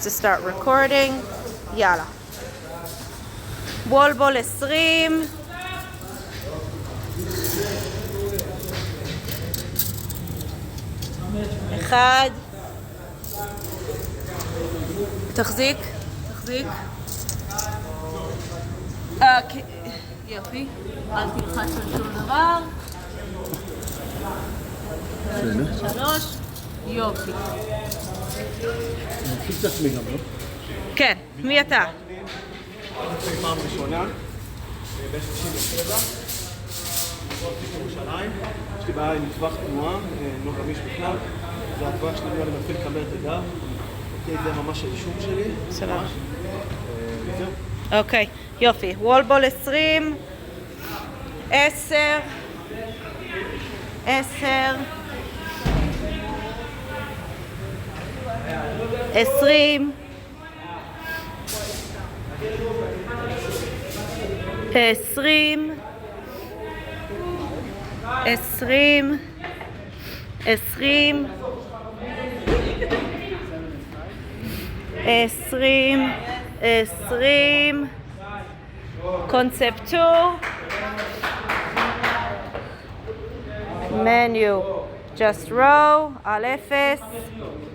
to start recording. יאללה. וולבול 20. אחד. תחזיק. יופי. אל תלחץ על שום דבר. 3. יופי. אני את עצמי גם, לא? כן, מי אתה? פעם ראשונה, ב-97, בירושלים. יש לי בעיה עם טווח תנועה, לא גמיש בכלל. זה הטווח שלי, אני מתחיל לקבל את הגב. זה ממש הרישום שלי. סבבה. וזהו. אוקיי, יופי. וולבול 20. 10. 20. 20. קונספטור. מניו. Just row. על 0.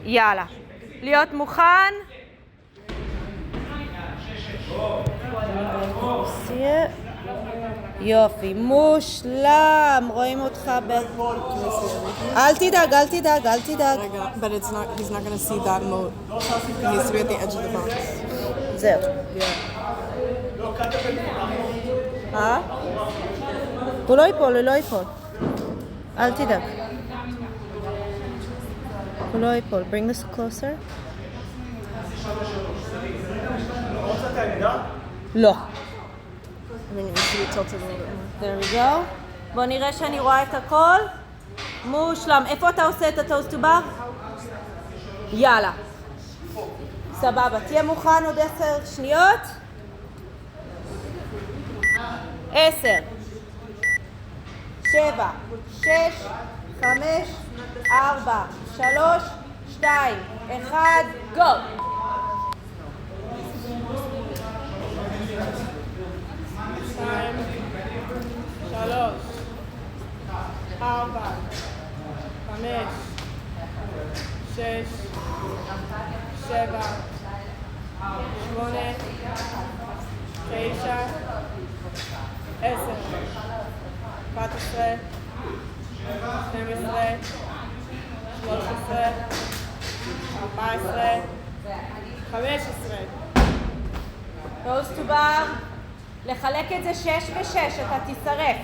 יאללה. להיות מוכן. יופי, מושלם, רואים אותך אל תדאג. But he's not going to see that mode. He needs to be at the edge of the box. זהו. הוא לא ייפול. אל תדאג. הוא לא ייפול. Bring this closer. לא. I mean, it needs to be tilted a little bit more. There we go. בוא נראה שאני רואה את הכל. מושלם. איפה אתה עושה את הטוסט טו בר? יאללה. סבבה. תהיה מוכן עוד 10 שניות. 10. 7. 6. 5. 4. 3. 2. 1. Go. 3, 4, 5, 6, 7, 8, 9, 10, 11, 12, 13, 14, 15. טוסט טו בר. לחלק את זה 6 ו-6, אתה תישרף.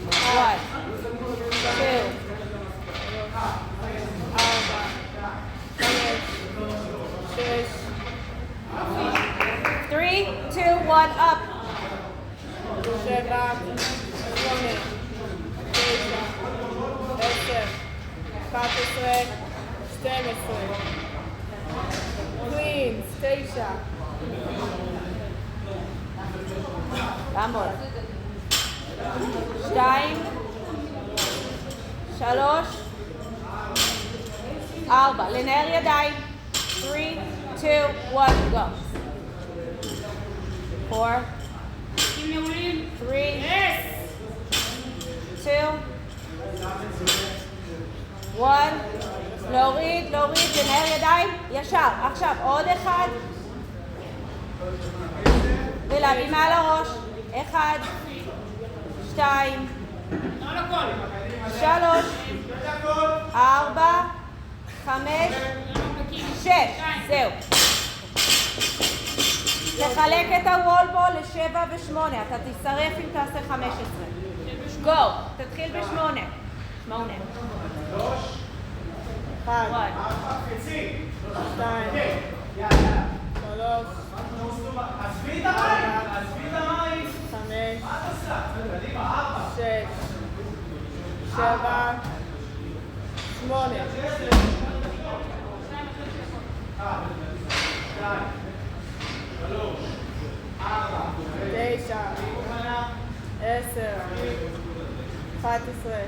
1, 2, 4, 5, 6, 3, 2, 1, up. 7, 8, 9, 10, 11, 12. Queens, 9. לעמוד. 2, 3, 4. לנער ידיים. 3, 2, 1, go. 4, 3, 2, 1. להוריד, לנער ידיים. ישר. עכשיו, עוד 1. ולהביא מעל הראש. 1, 2, 3, 4, 5, 6. זהו. תחלק את הוולבול ל7 ו8. אתה תישרף אם תעשה 15. גו. תתחיל ב8. 8. 1, 2, 3, 6, 7, 8. 9, 10, 11,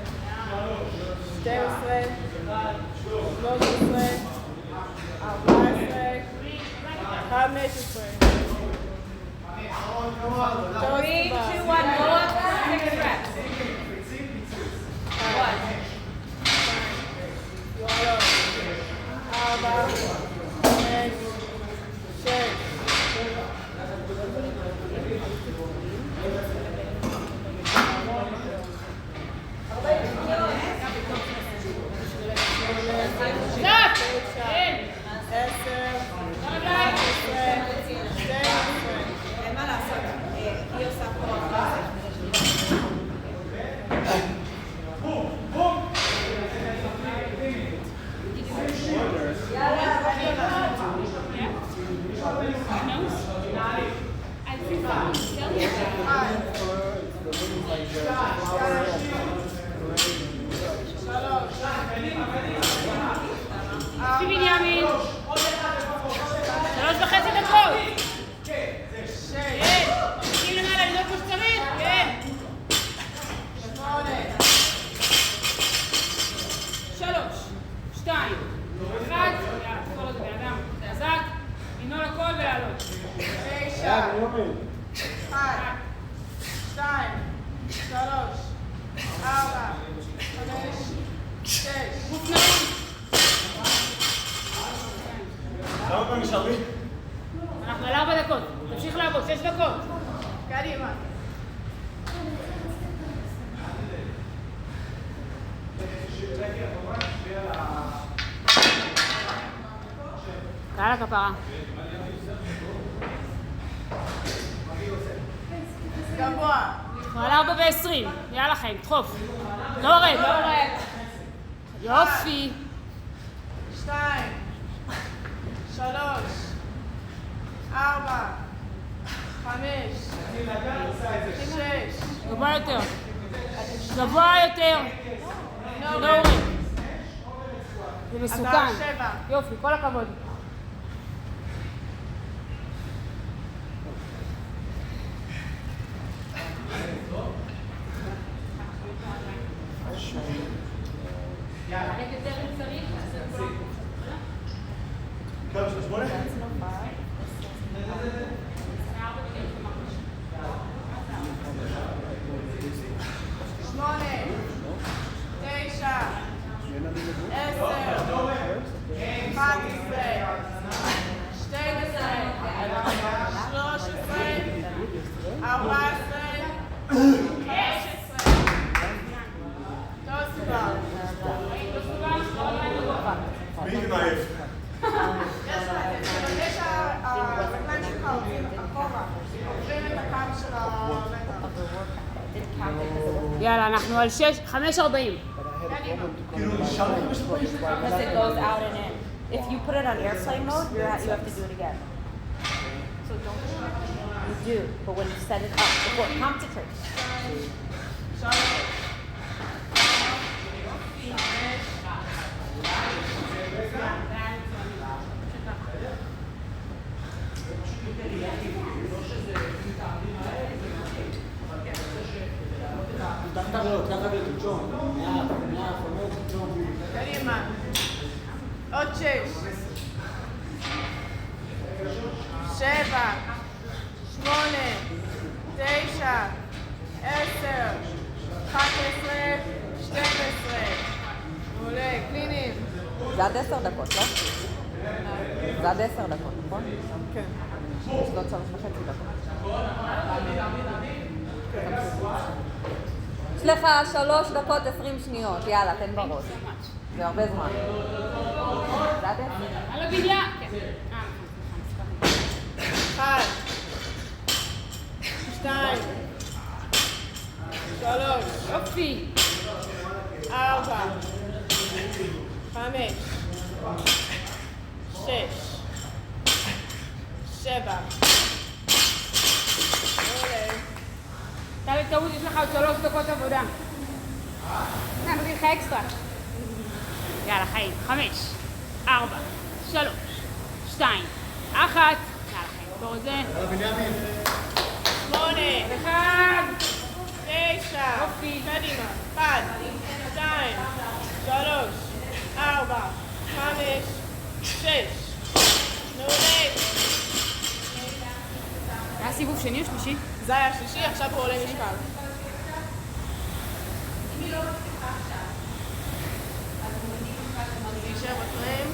12, 13, 14, 15. 3, 2, 1, go up, 6 reps. 1. 4, 5, 6. אין מה לעשות, היא עושה פה. בנימין, 3.5 דקות. כן, תגיעי למעלה, לבדוק כמו שצריך, כן. 3, 2, 1, יאללה, תפור את הבן אדם, זה חזק, לנעול הכל ולעלות. 9, 1, 2, 3, 4, 5, 6. גוף נעול. כמה פעמים נשאר לי? אנחנו על 4 דקות, תמשיך לעבוד, 6 דקות. קדימה. קהל הכפרה. גבוה. אנחנו על 4:20, יאללה חיים, דחוף. לא יורד, לא יורד. יופי. 2, 3, 4, 5, 6. גבוה יותר. גבוה יותר. לא יורד. זה מסוכן. אתה 7. יופי, כל הכבוד. כמה של 8? 8, 9, 10, 11, 12, 13, 14, 15. תוסבר. מי מעייף? תוודא שהרגליים שלך עוברים אחורה, עוברים את הקו של המטר. יאללה, אנחנו על 5:40. כאילו נשאר לי 5 פעמים? Because it goes out and in. If you put it on airplane mode, you have to do it again. So don't you do, but when you set it up, before, concentrate. קדימה. עוד 6, 7, 8, 9, 10, 11, 12. מעולה, קלינים. זה עד 10 דקות, לא? זה עד 10 דקות, נכון? כן. יש לו 3.5 דקות. יש לך 3 דקות 20 שניות, יאללה, תן בראש. זה הרבה זמן. זה עד 10. על הבניין. כן. 1, 2, 3, יופי. 4, 5, 6, 7. אתה בטעות, יש לך עוד 3 דקות עבודה. נתתי לך אקסטרה. יאללה, חיים. 5, 4, 3, 2, 1. יאללה, חיים. תור את זה. 8, 1. 9, יופי. קדימה. 1, 2, 3, 4, 5, 6. מעולה. סיבוב שני או שלישי? זה היה השלישי, עכשיו הוא עולה משקל. נשאר בטרם.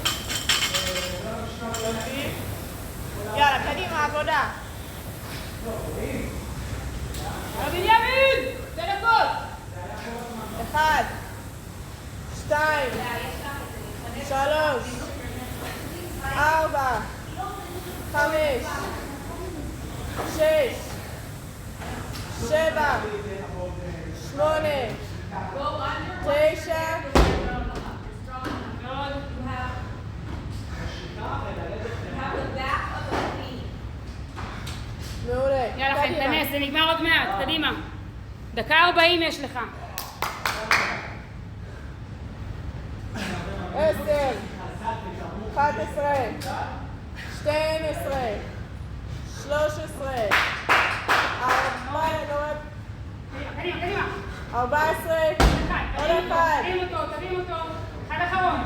יאללה, קדימה, עבודה. בנימין! 2 דקות! 1, 2, 3, 4, 5, 6, 7, 8, 9, מעולה. יאללה, חן, תנס, זה נגמר עוד מעט, קדימה. 1:40 יש לך. 10, 11, 12, 13, 14, עוד אחד. תרים אותו. אחד אחרון.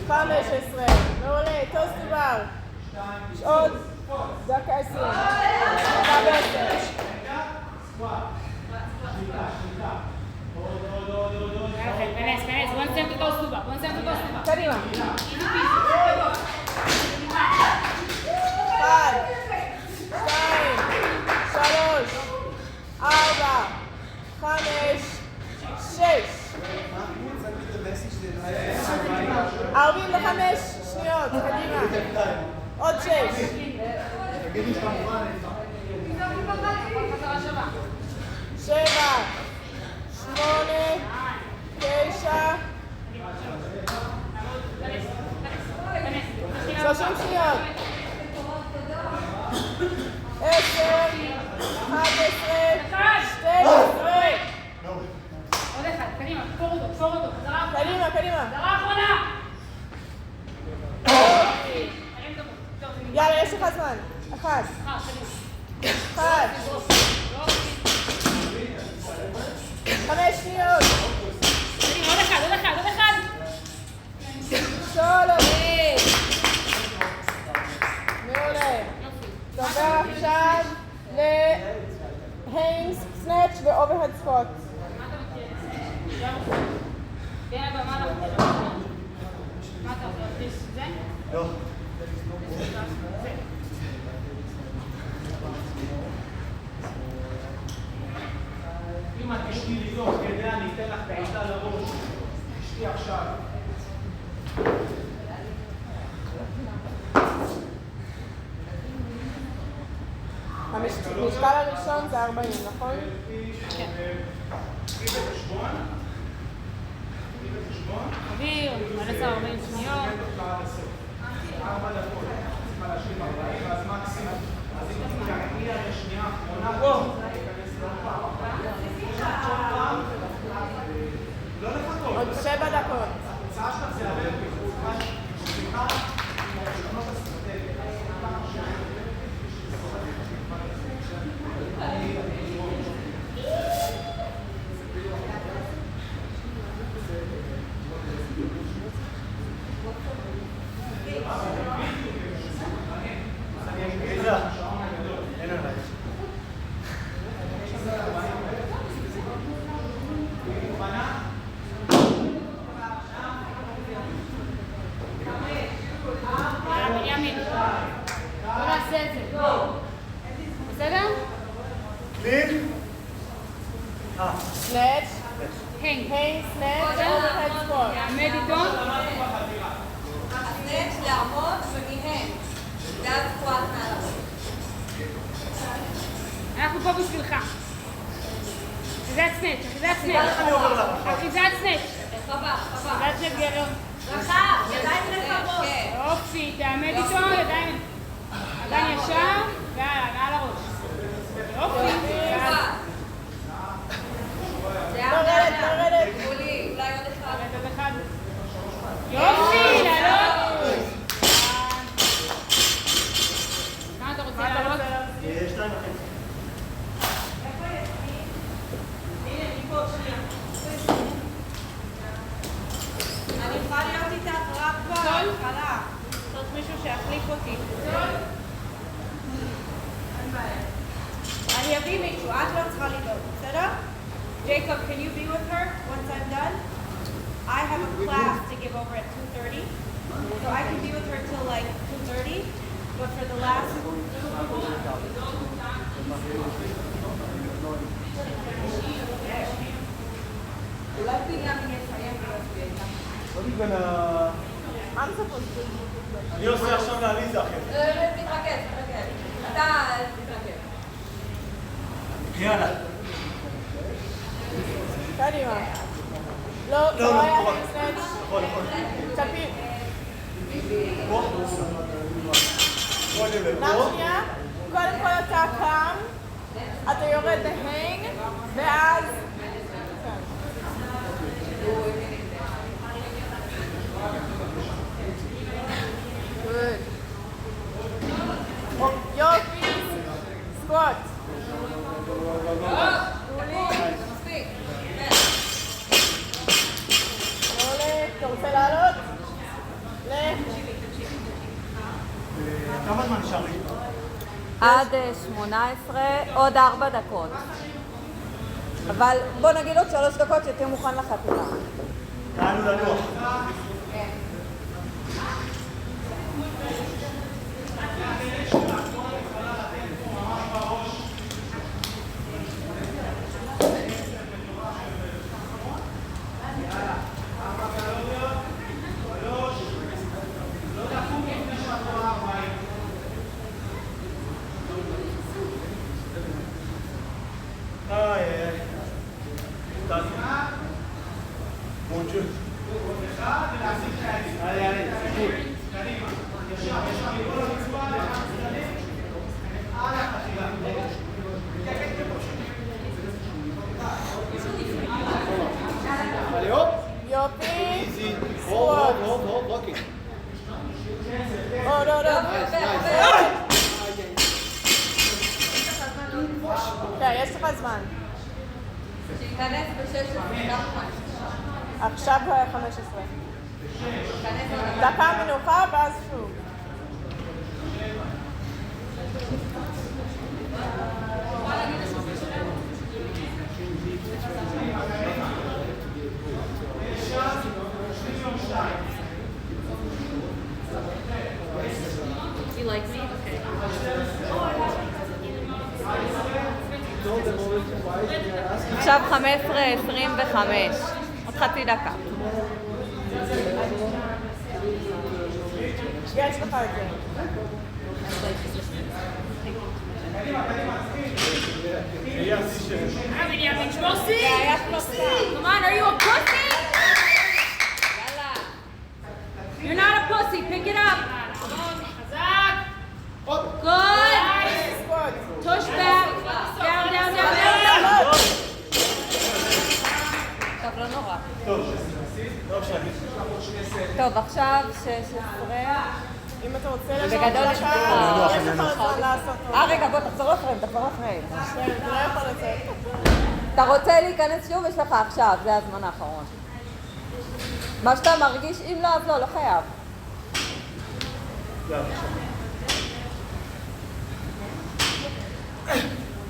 15, מעולה, טוסט בר. יש עוד דקה 20. דקה ו10. תנס, בוא נסיים את הסטובה. קדימה. 1, 2, 3, 4, 5, 6. 45 שניות, קדימה. עוד 6. 7, 8, 9, 30 שניות. 10, 11, 12. עוד אחד, קדימה, תפור אותו. קדימה. חזרה אחרונה. יאללה, יש לך זמן. 1, 5 שניות. עוד אחד. 3. מעולה. תעבר עכשיו להיינס, סנאץ' ואוברהד סקוט. כן, אבל מה אתה רוצה? זה? לא. אם את תשתי לי זאת, כדי אני אתן לך בעיטה לראש. תשתי עכשיו. המשקל הראשון זה 40, נכון? כן. תקחי בחשבון. אוויר, 40 שניות. 4 דקות. צריכה להשלים 40, ואז מקסימום. אז אם תקחי השנייה האחרונה, תיכנס לעוד פעם. לא לחכות. עוד 7 דקות. התוצאה שלך זה הרבה בטיחות. סליחה, עם השלונות אסטרטגיות. בנימין, בוא נעשה את זה. בסדר? סנאץ', היינס, סנאץ', אוברהד סקוט. תעמד איתו. הסנאץ' לעמוד ומהם, ואז סקואט מעל הראש. אנחנו פה בשבילך. אחיזת סנאץ'. אחיזת סנאץ' גרון. רחב, ידיים רחבות. יופי, תעמד איתו, ידיים ישר, ויאללה, מעל הראש. יופי. לרדת. גבולי, אולי עוד אחד. עוד אחד. יופי, לעלות. כמה אתה רוצה לעלות? 2.5. אני יכולה להיות איתך רק בהתחלה. צריך מישהו שיחליף אותי. אני אביא מישהו, את לא צריכה לדאוג, בסדר? Jacob, can you be with her once I'm done? I have a class to give over at 2:30, so I can be with her till like 2:30, but for the last... אולי בנימין יסיים ולהצביע איתה. I'm supposed to. אני עושה עכשיו לעליזה אחרת. תתרכז. אתה תתרכז. יאללה. קדימה. לא, זה לא היה סנאץ'. נכון. תפיל. בוא. שנייה. קודם כל אתה קם, אתה יורד להנג, ואז... Good. יופי. סקוט. מספיק. עולה, אתה רוצה לעלות? כמה זמן נשאר לי? עד 18, עוד 4 דקות. אבל בוא נגיד עוד 3 דקות שתהיה מוכן לחתימה. יאללה לנוח. יופי. סקוט. עוד. כן, יש לך זמן. שייכנס ב-16. עכשיו 15. דקה מנוחה ואז שוב. You like me? Okay. עכשיו 15:25. עוד חצי דקה. יש לך את זה. Benjamin, pussy! Come on, are you a pussy? You're not a pussy. Pick it up. חזק. Good. סקוט. Push back. Down. טוב, לא נורא. טוב שאני. טוב, עכשיו 16. אם אתה רוצה בגדול יש לך... יש לך זמן לעשות אותו. רגע, בוא תחזור לפריים, תחזור לפריים. אתה לא יכול לצאת. אתה רוצה להיכנס שוב? יש לך עכשיו, זה הזמן האחרון. מה שאתה מרגיש, אם לא, אז לא חייב.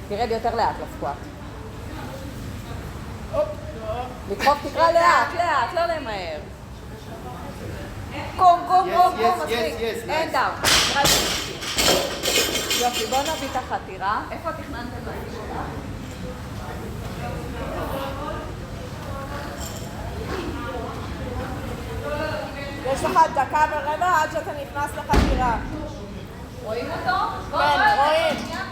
תרד יותר לאט לסקואט. לקרוב תקרא לאט, לא למהר. קום, מספיק. אין דאון. יופי, בוא נביא את החתירה. איפה תכננתם להביא אותה? יש לך דקה ורבע עד שאתה נכנס לחתירה. רואים אותו? כן,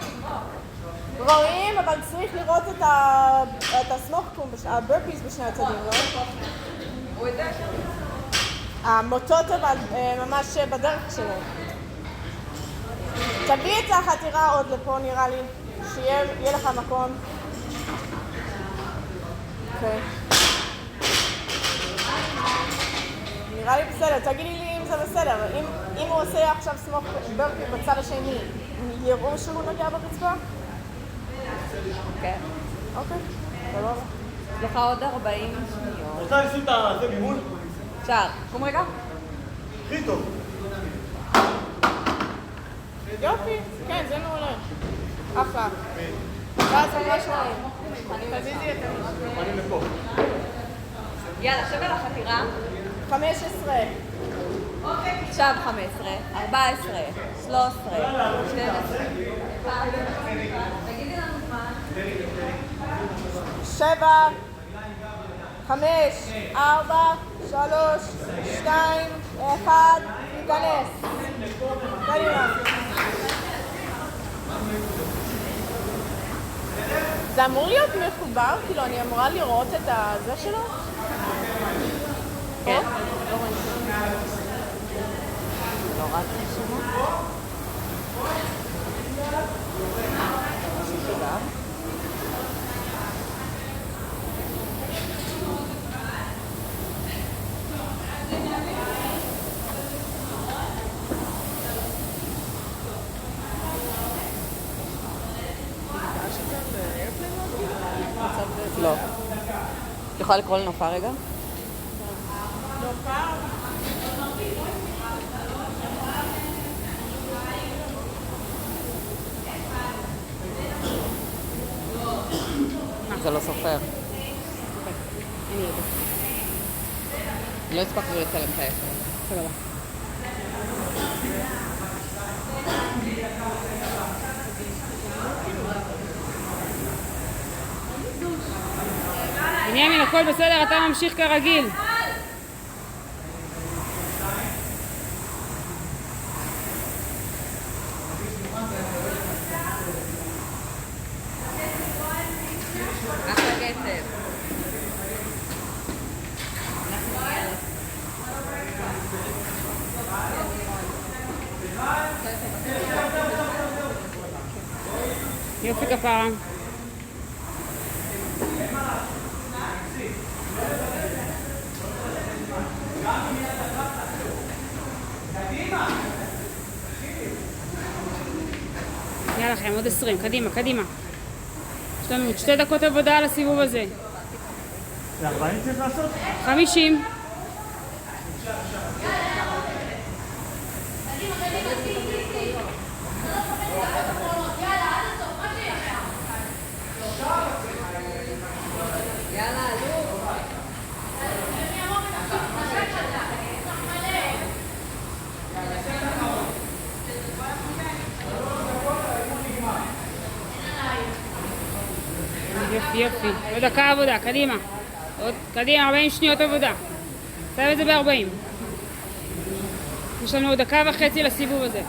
רואים, אבל צריך לראות את הסמוכקום, הברפיס בשני הצדים, לא? הוא יודע המוטות אבל ממש בדרך שלהם. תביא את החתירה עוד לפה נראה לי, שיהיה לך מקום. אוקיי. נראה לי בסדר, תגידי לי אם זה בסדר. אם הוא עושה עכשיו סמוק ברפי בצד השני, יראו שהוא נוגע ברצפה? כן. אוקיי, סבבה. יש לך עוד 40 שניות. רוצה לשים את זה ממול? אפשר. קום רגע. הכי טוב. יופי, כן, זה מעולה. אחלה. ואז ממש רואים. תזיזי את אני לפה. יאללה, שב על החתירה. 15. עכשיו 15, 14, 13, 12. תגידי לנו זמן. 7, 5, 4, 3, 2, 1, תיכנס. קדימה. זה אמור להיות מחובר? כאילו, אני אמורה לראות את הזה שלו? כן. לא רק שמות. לא. את יכולה לקרוא לנופר רגע? זה לא סופר. לא הספקנו לצלם את היחד. סבבה. בנימין, הכל בסדר, אתה ממשיך כרגיל. אחלה קצב. יופי כפרה. יאללה לכם, עוד 20, קדימה, קדימה. יש לנו עוד 2 דקות עבודה על הסיבוב הזה. זה 40 צריך לעשות? 50. יאללה, עלו. יופי, יופי. עוד דקה עבודה, קדימה. עוד, קדימה, 40 שניות עבודה. שם את זה ב-40. יש לנו עוד 1.5 דקות לסיבוב הזה.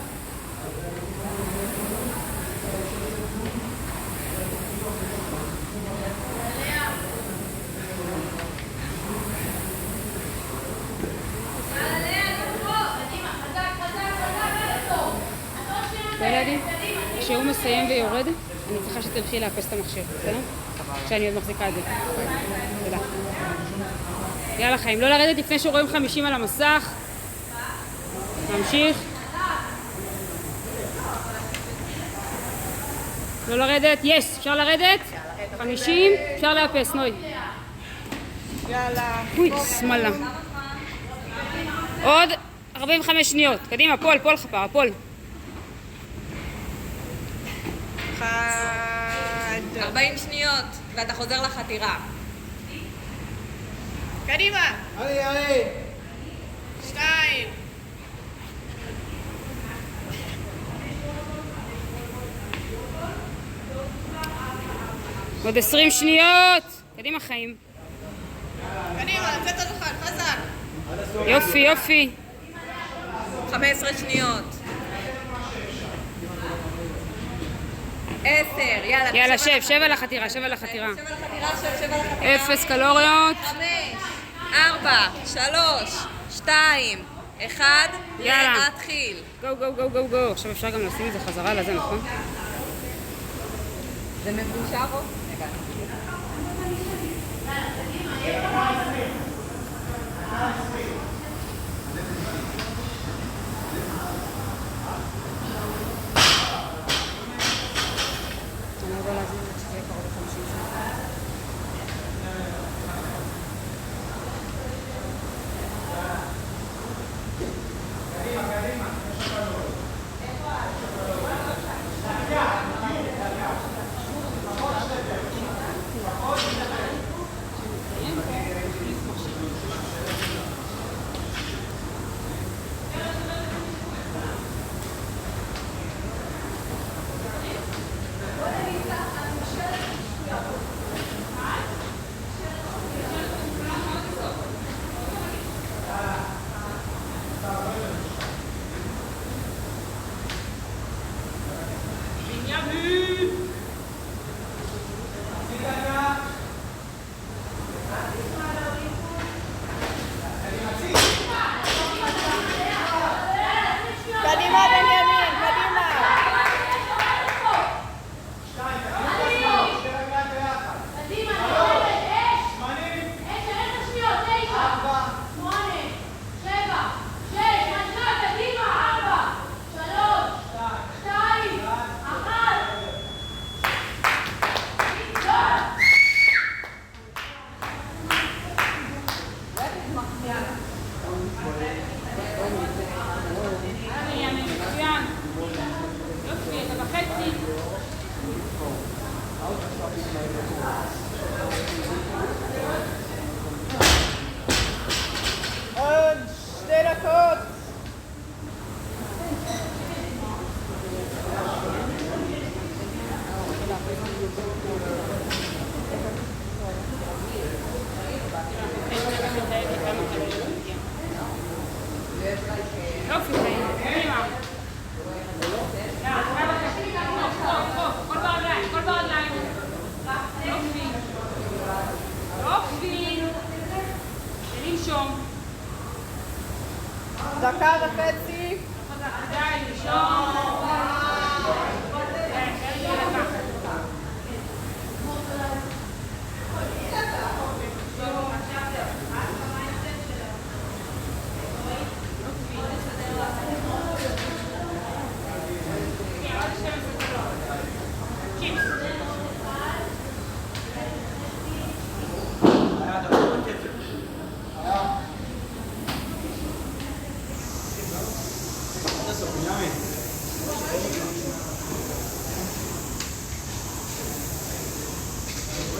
כשהוא מסיים ויורד, אני צריכה שתלכי לאפס את המכשיר, בסדר? שאני עוד מחזיקה את זה. תודה. יאללה חיים, לא לרדת לפני שרואים 50 על המסך. נמשיך. לא לרדת, יש, אפשר לרדת? 50, אפשר לאפס, נוי. יאללה. אוי, שמאלה. עוד 45 שניות. קדימה, פול, פול חפרה, פול. 40 שניות, ואתה חוזר לחתירה. קדימה. עלי. 2. עוד 20 שניות. קדימה חיים. קדימה, לצאת עוד אחד, חזק. יופי, יופי. 15 שניות. 10, יאללה. יאללה, שב על החתירה, שב על החתירה. שב על החתירה, שב על החתירה. 0 קלוריות. 5, 4, 3, 2, 1, יאללה. להתחיל. גו, גו, גו, גו, גו. עכשיו אפשר גם לשים את זה חזרה לזה, נכון? זה מבושר פה?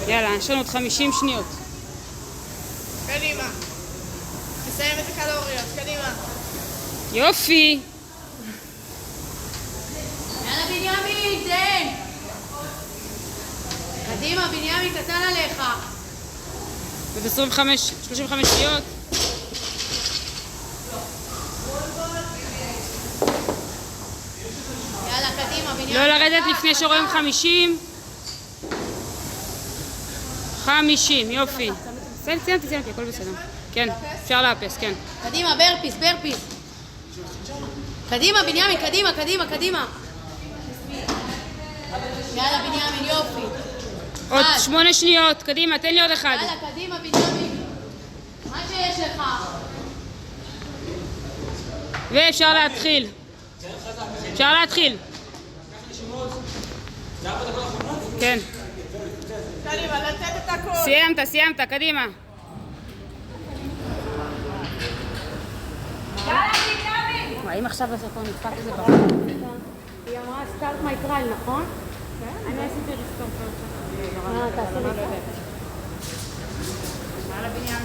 יאללה, יש לנו עוד 50 שניות. קדימה. נסיים את הקלוריות, קדימה. יופי! יאללה בנימין, תן! קדימה, בנימין, קטן עליך. עוד 35 שניות. יאללה, קדימה, בנימין. לא לרדת לפני שרואים 50. 50, יופי. סיימתי, הכל בסדר. כן, אפשר לאפס, כן. קדימה, ברפיס. קדימה, בנימין, קדימה. יאללה, בנימין, יופי. עוד 8 שניות, קדימה, תן לי עוד אחד. יאללה, קדימה, בנימין. מה שיש לך? ואפשר להתחיל. כן. קדימה, לתת את הכל. סיימת, קדימה. וואי, אם עכשיו הסרטון נדפק איזה בחור. היא אמרה סטארט מי טרייל, נכון? כן. אני עשיתי רסטורט. תעשי לי את זה. יאללה בנימין.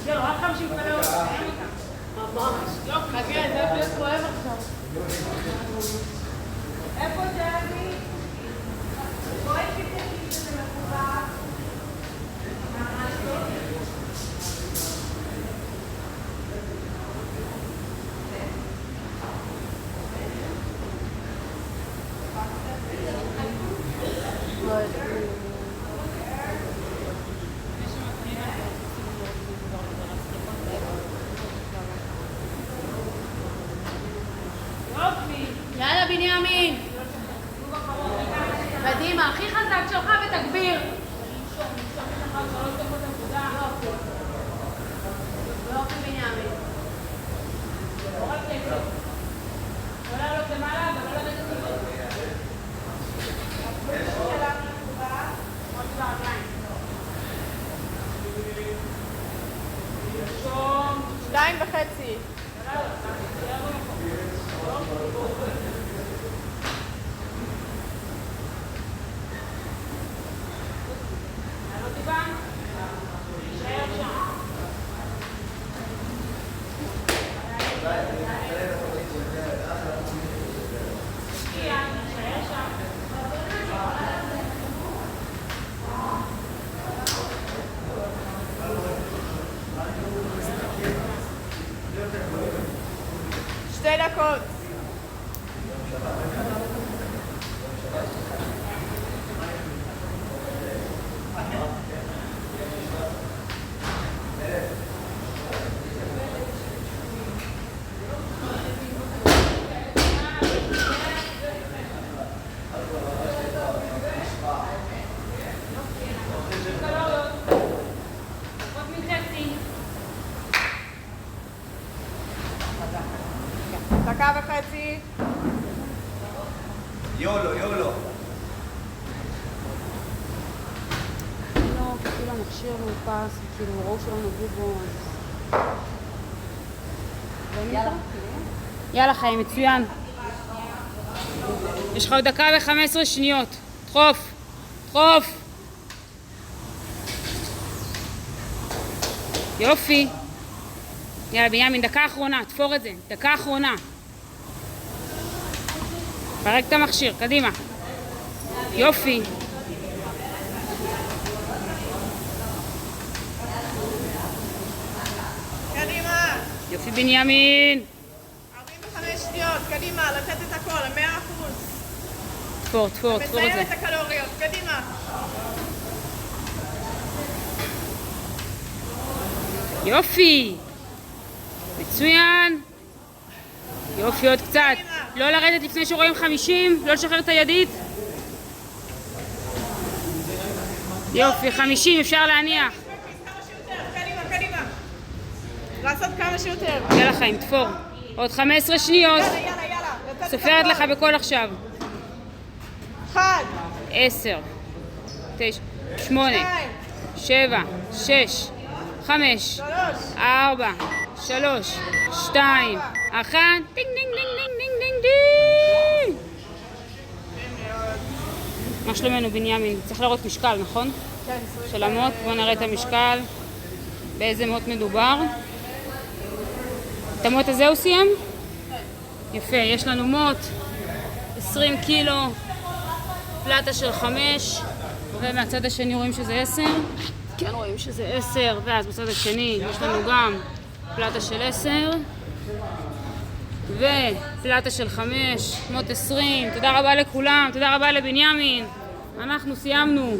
זהו, רק 50 קלוריות. ממש. חכה, זה הולך להיות כואב עכשיו. איפה זה אני? בואי תתקי שזה מחובר. יאללה, בנימין. קדימה, הכי חזק שלך ותגביר. יופי, בנימין. לא לעלות למעלה, אבל לא לרדת למעלה. עוד ברגליים. 2.5. שתי דקות. דקה וחצי. יולו. לא, כאילו המכשיר מאופס, כאילו ראו שלא נגעו בו, אז... יאללה חיים, מצוין. יש לך עוד דקה ו15 שניות. דחוף. יופי. יאללה בנימין, דקה אחרונה, תפור את זה. דקה אחרונה. פרק את המכשיר, קדימה. יופי. קדימה. יופי בנימין. 45 שניות, קדימה, לתת את הכל, 100%. תפור את זה. מסיים את הקלוריות, קדימה. יופי. מצוין. יופי, עוד קצת. לא לרדת לפני שרואים 50, לא לשחרר את הידית. יופי, 50, אפשר להניח. קדימה. לעשות כמה שיותר. יאללה חיים, תפור. עוד 15 שניות. יאללה. סופרת לך בקול עכשיו. 1, 10, 9, 8, 7, 6, 5, 4, 3, 2, אחת, דינג דינג דינג דינג דינג דינג דינג. מה שלומנו בנימין? צריך לראות משקל, נכון? כן, של המוט, בואו נראה את המשקל. באיזה מוט מדובר. את המוט הזה הוא סיים? יפה, יש לנו מוט 20 קילו, פלטה של 5, ומהצד השני רואים שזה 10. כן, רואים שזה 10, ואז בצד השני יש לנו גם פלטה של 10 ופלטה של 5, מוט 20. תודה רבה לכולם, תודה רבה לבנימין. אנחנו סיימנו.